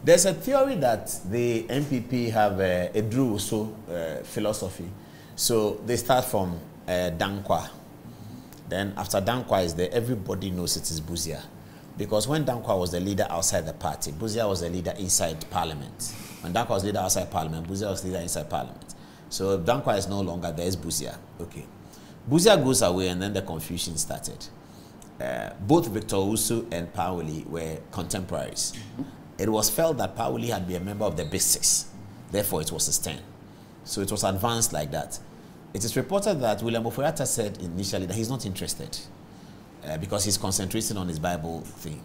There's a theory that the NPP have a Aduruwoso philosophy. So they start from Dankwa. Then after Dankwa is there, everybody knows it is Buzia. Because when Dankwa was the leader outside the party, Buzia was the leader inside parliament. When Dankwa was leader outside parliament, Buzia was leader inside parliament. So if Dankwa is no longer there, is Buzia. Okay. Buzia goes away and then the confusion started. Both Victor Usu and Pauli were contemporaries. It was felt that Pauli had been a member of the Big Six. Therefore, it was his turn. So it was advanced like that. It is reported that William Oforiatta said initially that he's not interested because he's concentrating on his Bible thing.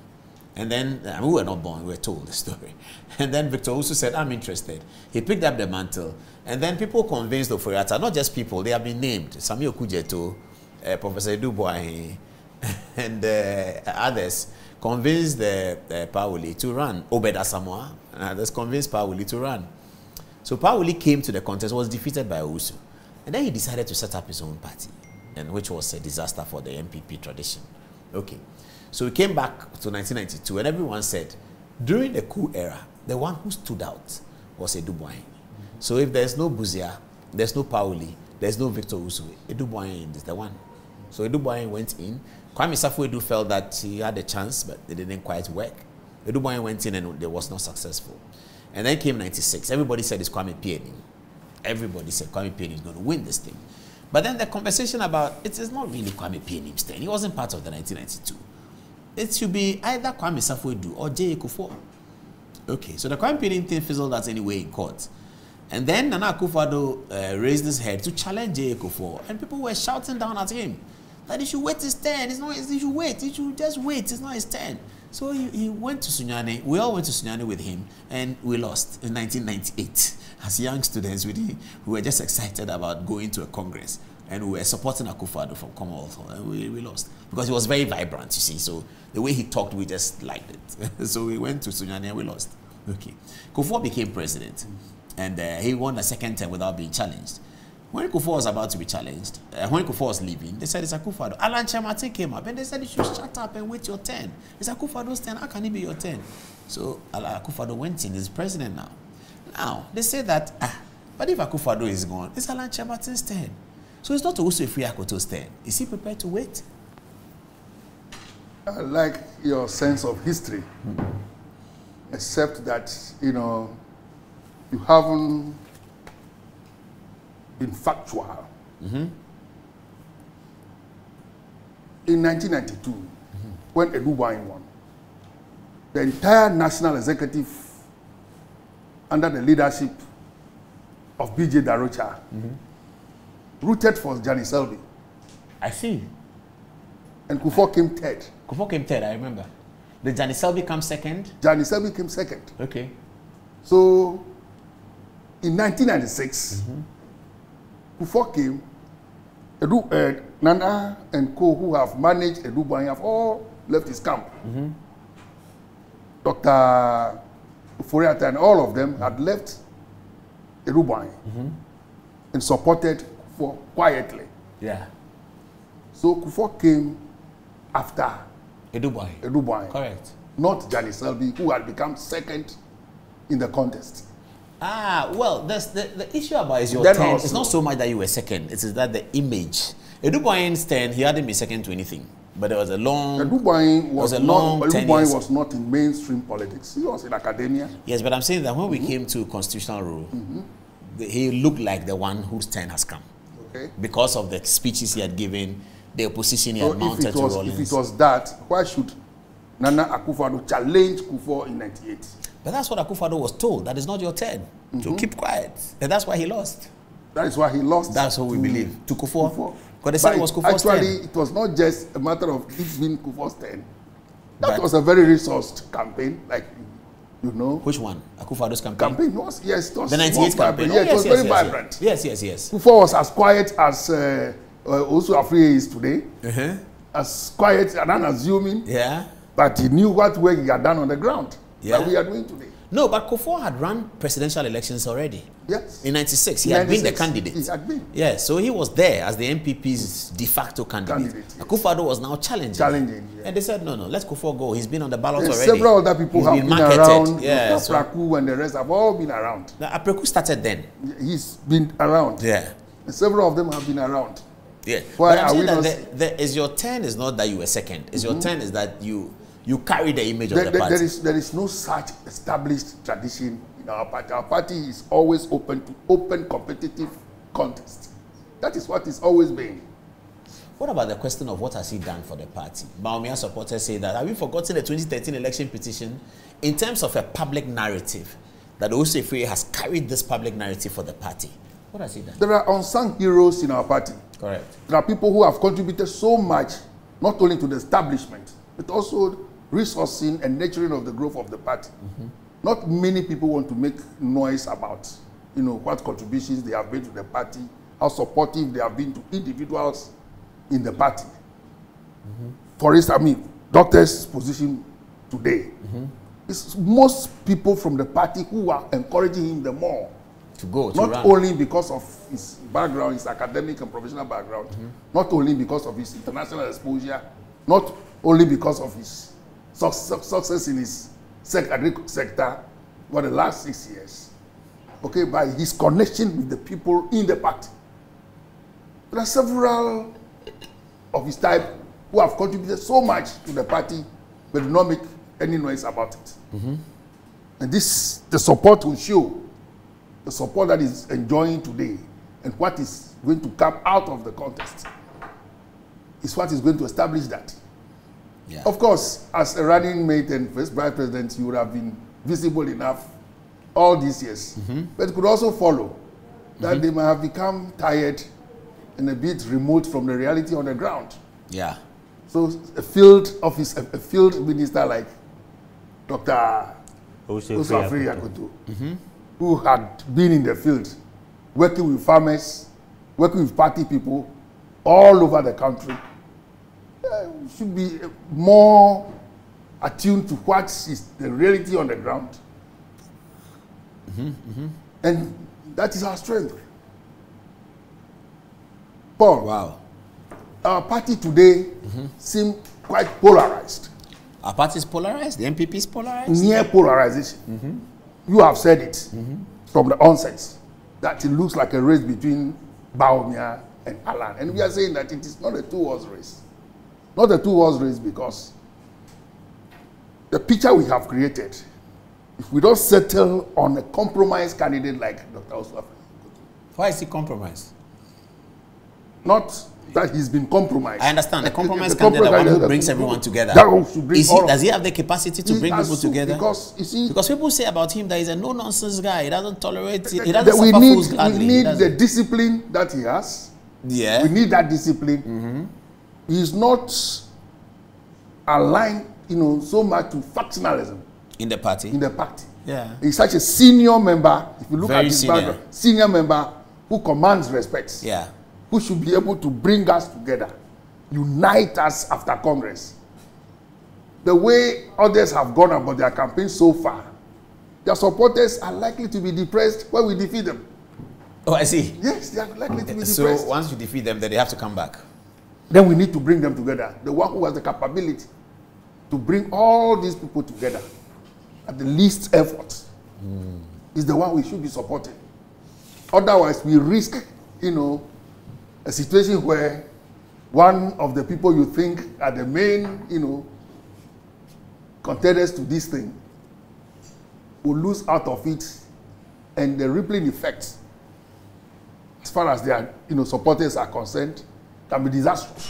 And then, we were not born, we were told the story. And then Victor Usu said, I'm interested. He picked up the mantle. And then people convinced Oforiatta, not just people, they have been named. Samuel Kujeto, Professor Dubois, and others convinced Pauli to run. Obed Asamoah and others convinced Pauli to run. So Pauli came to the contest, was defeated by Usu. And then he decided to set up his own party, and which was a disaster for the NPP tradition. Okay. So we came back to 1992, and everyone said, during the coup era, the one who stood out was Dubois. So if there's no Buzia, there's no Pauli, there's no Victor Usu, Dubois is the one. So Dubois went in. Kwame Safuedu felt that he had a chance, but it didn't quite work. Dubois went in and it was not successful. And then came 96. Everybody said it's Kwame Pieni. Everybody said Kwame Pieni is going to win this thing. But then the conversation about it is not really Kwame Pieni's turn. He wasn't part of the 1992. It should be either Kwame Safuedu or J. Akufo. Okay, so the Kwame Pieni thing fizzled out anyway in court. And then Nana Akufo-Addo raised his head to challenge J. Akufo, and people were shouting down at him that he should wait his turn. It's not. He should wait. He should just wait. It's not his turn. So he went to Sunyani. We all went to Sunyani with him, and we lost in 1998. As young students, we were just excited about going to a congress, and we were supporting Akufo-Addo from Commonwealth, and we lost because he was very vibrant. You see, so the way he talked, we just liked it. So we went to Sunyani and we lost. Okay, Kufuor became president, and he won the second term without being challenged. When Kufuor was about to be challenged, when Kufuor was leaving, they said it's Akufo-Addo. Alan Kyeremateng came up and they said you should shut up and wait your turn. It's Akufo-Addo's turn. How can it be your turn? So Akufo-Addo went in. He's president now. Now they say that, but if Akufo-Addo is gone, it's Alan Kyeremateng's turn. So it's not also Afriyie Akoto's turn. Is he prepared to wait? I like your sense of history, except that you haven't been factual. In 1992, when Dubois won, the entire national executive, under the leadership of B.J. Darocha, rooted for Johnny Selby. I see. And Kufuor came third. Kufuor came third, I remember. Did Johnny Selby come second? Johnny Selby came second. Okay. So, in 1996, Kufuor came, Nana and co who have managed Dubois have all left his camp. Dr. Oforiatta and all of them had left Dubois and supported Kufuor quietly. Yeah. So Kufuor came after Dubois. Correct. Not Johnny Selby, who had become second in the contest. Well, the issue about is your turn. It's not so much that you were second. It's that the image. Dubois' turn, he hadn't been second to anything. But there was a long... Dubois was not in mainstream politics. He was in academia. Yes, but I'm saying that when we came to constitutional rule, he looked like the one whose turn has come. Okay. Because of the speeches he had given, the opposition he had mounted to Rawlings. If it was that, why should Nana Akufo-Addo challenge Kufuor in 98? But that's what Akufo-Addo was told. That is not your turn. So keep quiet. And that's why he lost. That is why he lost. That's what we believe. To Kufuor. Because they said it was Kufuor's actually, it was not just a matter of it being Kufuor's turn. That was a very resourced campaign, like, you know. Which one? Akufo-Addo's campaign? Yes, it was. The 98 campaign. Yeah, it was very vibrant. Yes. Kufuor was as quiet as also Afriyie is today. As quiet and unassuming. Yeah. But he knew what work he had done on the ground that we are doing today. No, but Kufuor had run presidential elections already. Yes. In 96, he had been the candidate. He had been. Yeah, so he was there as the NPP's de facto candidate. Yes. Akufo-Addo was now challenging. Yeah. And they said, no, let Kufuor go. He's been on the ballot already. Several other people have been marketed. around. Yeah, Apreku and the rest have all been around. Now, Apreku started then. He's been around. Yeah. And several of them have been around. Yeah. Why but I'm are saying we that is your turn is not that you were second. Is your turn is that you carry the image of the party. There is no such established tradition in our party. Our party is always open to open competitive contest. That is what it's always been. What about the question of what has he done for the party? Bawumia supporters say that, have you forgotten the 2013 election petition? In terms of a public narrative, that Afriyie has carried this public narrative for the party. What has he done? There are unsung heroes in our party. Correct. There are people who have contributed so much, not only to the establishment, but also resourcing and nurturing of the growth of the party. Not many people want to make noise about, what contributions they have made to the party, how supportive they have been to individuals in the party. For instance, Doctor's position today. It's most people from the party who are encouraging him the more. To go, to not run. Only because of his background, his academic and professional background, not only because of his international exposure, not only because of his success in his sector for the last 6 years, okay, by his connection with the people in the party. There are several of his type who have contributed so much to the party, but do not make any noise about it. And the support will show, the support that is enjoying today, and what is going to come out of the contest is what is going to establish that. Yeah. Of course, as a running mate and vice president, you would have been visible enough all these years. But it could also follow that they might have become tired and a bit remote from the reality on the ground. Yeah. So a field office, a field minister like Dr. Afriyie Akoto, who had been in the field, working with farmers, working with party people all over the country, should be more attuned to what is the reality on the ground. And that is our strength. Paul, wow. Our party today seems quite polarized. Our party is polarized? The NPP is polarized? Near polarization. You have said it from the onset, that it looks like a race between Bawumia and Alan. And we are saying that it is not a two-horse race. Not a two-horse race because the picture we have created, if we don't settle on a compromise candidate like Dr. Oswald. Why is he compromised? Not that he's been compromised. I understand. The compromise candidate, the one who brings everyone together. Does he have the capacity to bring people together? Because, you see, because people say about him that he's a no-nonsense guy. He doesn't tolerate it. He doesn't suffer fools gladly. We need the discipline that he has. Yeah. We need that discipline. He's not aligned, so much to factionalism. In the party? In the party. Yeah. He's such a senior member, if you look Very at his background, senior member who commands respect. Yeah. Who should be able to bring us together, unite us after Congress. The way others have gone about their campaign so far, their supporters are likely to be depressed when we defeat them. Oh, I see. Yes, they are likely to be depressed. So once you defeat them, then they have to come back. Then we need to bring them together. The one who has the capability to bring all these people together at the least effort is the one we should be supporting. Otherwise, we risk, a situation where one of the people you think are the main, contenders to this thing will lose out of it, and the rippling effects, as far as their, supporters are concerned, can be disastrous.